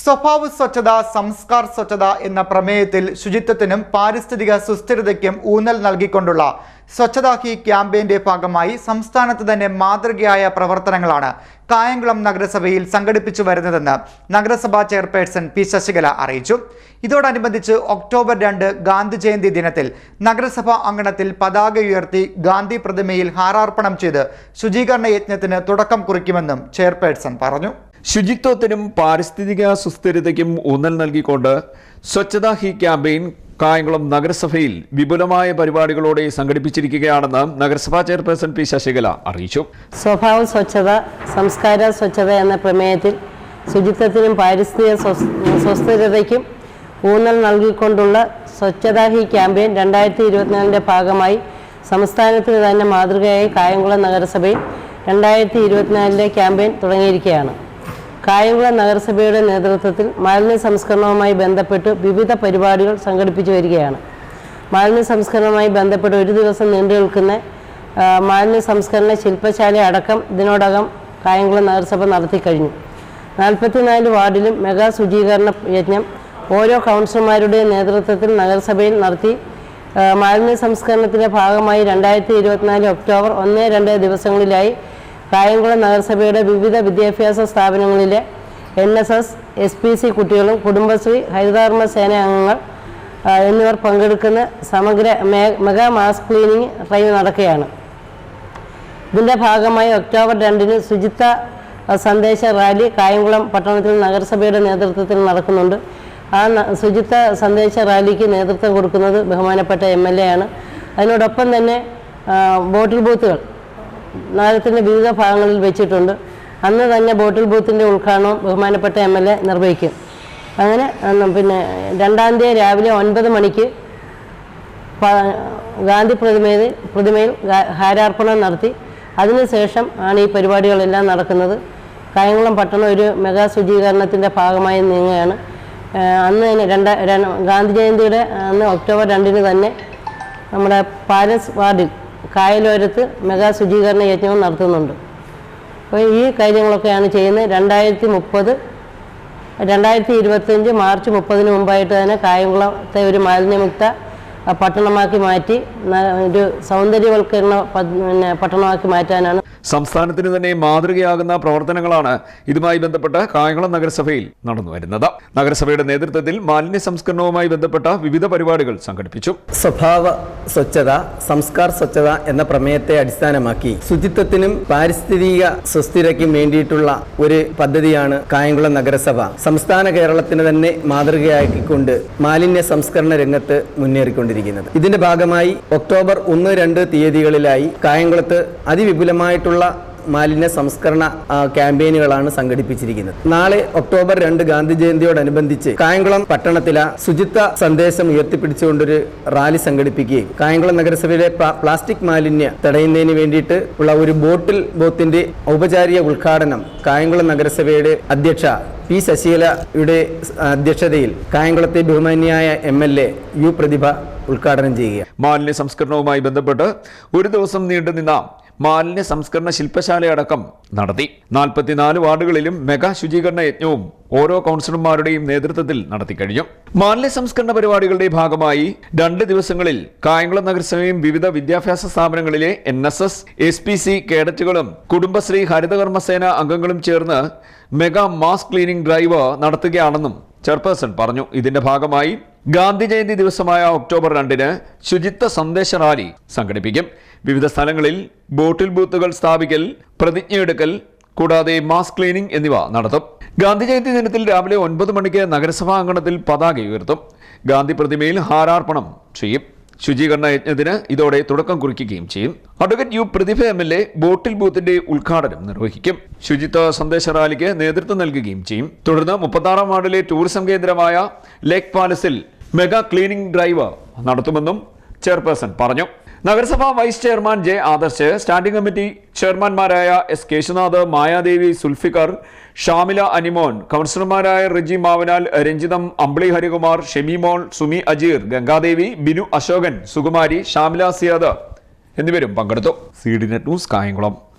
സ്വഭാവ സ്വച്ഛത സംസ്കാർ സ്വച്ഛത എന്ന പ്രമേയത്തിൽ ശുചിത്വത്തിനും പാരിസ്ഥിതിക സുസ്ഥിരതയ്ക്കും ഊന്നൽ നൽകിക്കൊണ്ടുള്ള സ്വച്ഛതാ ഹി ക്യാമ്പയിന്റെ ഭാഗമായി സംസ്ഥാനത്ത് തന്നെ മാതൃകയായ പ്രവർത്തനങ്ങളാണ് കായംകുളം നഗരസഭയിൽ സംഘടിപ്പിച്ചു വരുന്നതെന്ന് നഗരസഭാ ചെയർപേഴ്സൺ പി ശശികല അറിയിച്ചു. ഇതോടനുബന്ധിച്ച് ഒക്ടോബർ 2 ഗാന്ധി ജയന്തി ദിനത്തിൽ നഗരസഭാ അങ്കണത്തിൽ പതാക ഉയർത്തി ഗാന്ധി പ്രതിമയിൽ ഹാരാർപ്പണം ചെയ്ത് ശുചീകരണ യജ്ഞത്തിന് തുടക്കം കുറിക്കുമെന്നും ചെയർപേഴ്സൺ പറഞ്ഞു. ശുചിത്വത്തിനും പാരിസ്ഥിതിക സുസ്ഥിരതയ്ക്കും ഊന്നൽ നൽകിക്കൊണ്ട് സ്വച്ഛതാ ഹി ക്യാമ്പയിൻ കായംകുളം നഗരസഭയിൽ വിപുലമായ പരിപാടികളോടെ സംഘടിപ്പിച്ചിരിക്കുകയാണെന്ന് നഗരസഭാ ചെയർപേഴ്സൺ പി ശശികല അറിയിച്ചു. സ്വഭാവ സ്വച്ഛത സംസ്കാര സ്വച്ഛത എന്ന പ്രമേയത്തിൽ ശുചിത്വത്തിനും പാരിസ്ഥിതിക സുസ്ഥിരതയ്ക്കും ഊന്നൽ നൽകിക്കൊണ്ടുള്ള സ്വച്ഛതാ ഹി ക്യാമ്പയിൻ 2024 ഭാഗമായി സംസ്ഥാനത്തിന് തന്നെ മാതൃകയായി കായംകുളം നഗരസഭയിൽ 2024 ക്യാമ്പയിൻ തുടങ്ങിയിരിക്കുകയാണ്. കായംകുളം നഗരസഭയുടെ നേതൃത്വത്തിൽ മാലിന്യ സംസ്കരണവുമായി ബന്ധപ്പെട്ട് വിവിധ പരിപാടികൾ സംഘടിപ്പിച്ചു വരികയാണ്. മാലിന്യ സംസ്കരണവുമായി ബന്ധപ്പെട്ട് ഒരു ദിവസം നീണ്ടു നിൽക്കുന്ന മാലിന്യ സംസ്കരണ ശില്പശാല അടക്കം ഇതിനോടകം കായംകുളം നഗരസഭ നടത്തിക്കഴിഞ്ഞു. 44 വാർഡിലും മെഗാ ശുചീകരണ യജ്ഞം ഓരോ കൗൺസിലർമാരുടെയും നേതൃത്വത്തിൽ നഗരസഭയിൽ നടത്തി. മാലിന്യ സംസ്കരണത്തിൻ്റെ ഭാഗമായി 2024 ഒക്ടോബർ 1-2 ദിവസങ്ങളിലായി കായംകുളം നഗരസഭയുടെ വിവിധ വിദ്യാഭ്യാസ സ്ഥാപനങ്ങളിലെ NSS, SPC കുട്ടികളും കുടുംബശ്രീ, ഹരിതകർമ്മ സേന അംഗങ്ങൾ എന്നിവർ പങ്കെടുക്കുന്ന സമഗ്ര മെഗാ മാസ് ക്ലീനിങ് ഡ്രൈവ് നടക്കുകയാണ്. ഇതിൻ്റെ ഭാഗമായി ഒക്ടോബർ 2 ശുചിത്വ സന്ദേശ റാലി കായംകുളം പട്ടണത്തിൽ നഗരസഭയുടെ നേതൃത്വത്തിൽ നടക്കുന്നുണ്ട്. ആ ശുചിത്വ സന്ദേശ റാലിക്ക് നേതൃത്വം കൊടുക്കുന്നത് ബഹുമാനപ്പെട്ട MLA ആണ്. അതിനോടൊപ്പം തന്നെ ബോട്ടിൽ ബൂത്തുകൾ നഗരത്തിൻ്റെ വിവിധ ഭാഗങ്ങളിൽ വെച്ചിട്ടുണ്ട്. അന്ന് തന്നെ ബോട്ടിൽ ബൂത്തിൻ്റെ ഉദ്ഘാടനവും ബഹുമാനപ്പെട്ട MLA നിർവഹിക്കും. അങ്ങനെ പിന്നെ 2-ാം തീയതി രാവിലെ 9 മണിക്ക് ഗാന്ധി പ്രതിമയിൽ ഹാരാർപ്പണം നടത്തി. അതിനുശേഷം ആണ് ഈ പരിപാടികളെല്ലാം നടക്കുന്നത്. കായംകുളം പട്ടണം ഒരു മെഗാ ശുചീകരണത്തിൻ്റെ ഭാഗമായി നീങ്ങുകയാണ്. അന്ന് തന്നെ ഗാന്ധി ജയന്തിയുടെ അന്ന് ഒക്ടോബർ 2 തന്നെ നമ്മുടെ പാലസ് വാർഡിൽ കായലോരത്ത് മെഗാ ശുചീകരണ യജ്ഞവും നടത്തുന്നുണ്ട്. അപ്പോൾ ഈ കാര്യങ്ങളൊക്കെയാണ് ചെയ്യുന്നത്. 2025 മാർച്ച് 30 മുമ്പായിട്ട് തന്നെ കായംകുളത്തെ ഒരു മാലിന്യമുക്ത പട്ടണമാക്കി മാറ്റി ഒരു സൗന്ദര്യവൽക്കരണ പട്ടണമാക്കി മാറ്റാനാണ്. സംസ്ഥാനത്തിന് തന്നെ മാതൃകയാകുന്ന പ്രവർത്തനങ്ങളാണ് ഇതുമായി ബന്ധപ്പെട്ട് കായംകുളം നഗരസഭയിൽ നടന്നുവരുന്നത്. നഗരസഭയുടെ നേതൃത്വത്തിൽ മാലിന്യ സംസ്കരണവുമായി ബന്ധപ്പെട്ട വിവിധ പരിപാടികൾ സംഘടിപ്പിച്ചു. സ്വഭാവ സ്വച്ഛത സംസ്കാർ സ്വച്ഛത എന്ന പ്രമേയത്തെ അടിസ്ഥാനമാക്കി ശുചിത്വത്തിനും പാരിസ്ഥിതിക സുസ്ഥിരയ്ക്കും വേണ്ടിയിട്ടുള്ള ഒരു പദ്ധതിയാണ് കായംകുളം നഗരസഭ സംസ്ഥാന കേരളത്തിന് തന്നെ മാതൃകയാക്കിക്കൊണ്ട് മാലിന്യ സംസ്കരണ രംഗത്ത് മുന്നേറിക്കൊണ്ടിരിക്കുന്നത്. ഇതിന്റെ ഭാഗമായി ഒക്ടോബർ 1-2 തീയതികളിലായി കായംകുളത്ത് അതിവിപുലമായിട്ടുള്ള മാലിന്യ സംസ്കരണ ക്യാമ്പയിനുകളാണ് സംഘടിപ്പിച്ചിരിക്കുന്നത്. നാളെ ഒക്ടോബർ 2 ഗാന്ധി ജയന്തിയോടനുബന്ധിച്ച് കായംകുളം പട്ടണത്തിലെ ശുചിത്വ സന്ദേശം ഉയർത്തിപ്പിടിച്ചുകൊണ്ടൊരു റാലി സംഘടിപ്പിക്കുകയും കായംകുളം നഗരസഭയിലെ പ്ലാസ്റ്റിക് മാലിന്യം തടയുന്നതിന് വേണ്ടിയിട്ട് ഉള്ള ഒരു ബോട്ടിൽ ബൂത്തിന്റെ ഔപചാരിക ഉദ്ഘാടനം കായംകുളം നഗരസഭയുടെ അധ്യക്ഷ പി ശശികലയുടെ അധ്യക്ഷതയിൽ കായംകുളത്തെ ബഹുമാന്യായ MLA U പ്രതിഭ ഉദ്ഘാടനം ചെയ്യുക. മാലിന്യ സംസ്കരണവുമായി ബന്ധപ്പെട്ട് ഒരു ദിവസം നീണ്ടുനിന്ന മാലിന്യ സംസ്കരണ ശില്പശാലയടക്കം നടത്തി. 44 വാർഡുകളിലും മെഗാ ശുചീകരണ യജ്ഞവും ഓരോ കൗൺസിലർമാരുടെയും നേതൃത്വത്തിൽ നടത്തിക്കഴിഞ്ഞു. മാലിന്യ സംസ്കരണ പരിപാടികളുടെ ഭാഗമായി 2 ദിവസങ്ങളിൽ കായംകുളം നഗരസഭയും വിവിധ വിദ്യാഭ്യാസ സ്ഥാപനങ്ങളിലെ NSS, SPC കേഡറ്റുകളും കുടുംബശ്രീ, ഹരിതകർമ്മസേന അംഗങ്ങളും ചേർന്ന് മെഗാ മാസ് ക്ലീനിംഗ് ഡ്രൈവ് നടത്തുകയാണെന്നും ചെയർപേഴ്സൺ പറഞ്ഞു. ഇതിന്റെ ഭാഗമായി ഗാന്ധി ജയന്തി ദിവസമായ ഒക്ടോബർ 2 ശുചിത്വ സന്ദേശ റാലി സംഘടിപ്പിക്കും. വിവിധ സ്ഥലങ്ങളിൽ ബോട്ടിൽ ബൂത്തുകൾ സ്ഥാപിക്കൽ, പ്രതിജ്ഞയെടുക്കൽ കൂടാതെ മാസ് ക്ലീനിംഗ് എന്നിവ നടത്തും. ഗാന്ധി ജയന്തി ദിനത്തിൽ രാവിലെ 9 മണിക്ക് നഗരസഭാ അങ്കണത്തിൽ പതാക ഉയർത്തും. ഗാന്ധി പ്രതിമയിൽ ഹാരാർപ്പണം ചെയ്യും. ശുചീകരണ യജ്ഞത്തിന് ഇതോടെ തുടക്കം കുറിക്കുകയും ചെയ്യും. അഡ്വക്കേറ്റ് U പ്രതിഭ MLA ബോട്ടിൽ ബൂത്തിന്റെ ഉദ്ഘാടനം നിർവഹിക്കും. ശുചിത്വ സന്ദേശ റാലിക്ക് നേതൃത്വം നൽകുകയും ചെയ്യും. തുടർന്ന് 36-ാം വാർഡിലെ ടൂറിസം കേന്ദ്രമായ ലേക്ക് പാലസിൽ മെഗാ ക്ലീനിംഗ് ഡ്രൈവ് നടത്തുമെന്നും ചെയർപേഴ്സൺ പറഞ്ഞു. നഗരസഭാ vice chairman J Adarsh, standing committee ചെയർമാൻമാരായ S കേശുനാഥ്, മായാദേവി, സുൽഫിക്കർ, ഷാമില അനിമോൻ, കൗൺസിലർമാരായ റിജി മാവനാൽ, രഞ്ജിതം, അമ്പിളി ഹരികുമാർ, ഷെമിമോൾ, സുമി അജീർ, ഗംഗാദേവി, ബിനു അശോകൻ, സുകുമാരി, ഷാമില സിയാദ് എന്നിവരും പങ്കെടുത്തു. CDNet news Kayamkulam.